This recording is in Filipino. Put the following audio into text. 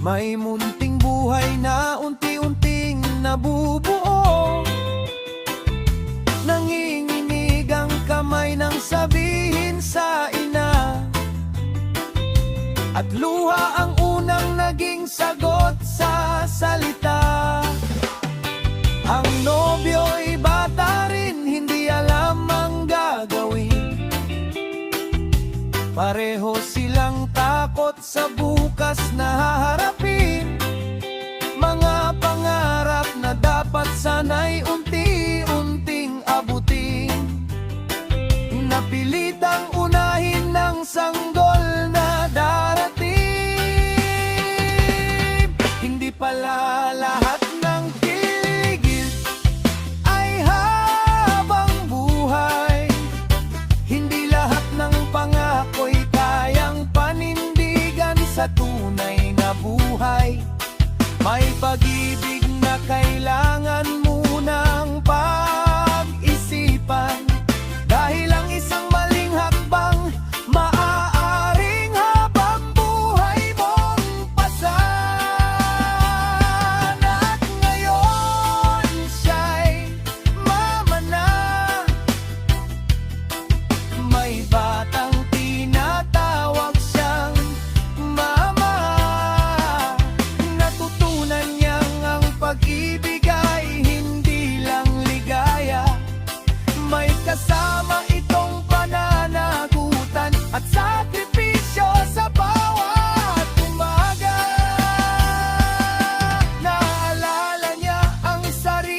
May munting buhay na unti-unting nabubuo. Nanginginig ang kamay nang sabihin sa ina, at luha ang unang naging sagot sa salita. Ang nobyo'y bata rin, hindi alam ang gagawin. Pareho silang takot sa bukas na haharapin. Mga pangarap na dapat sana'y unti-unting abutin. Napilitang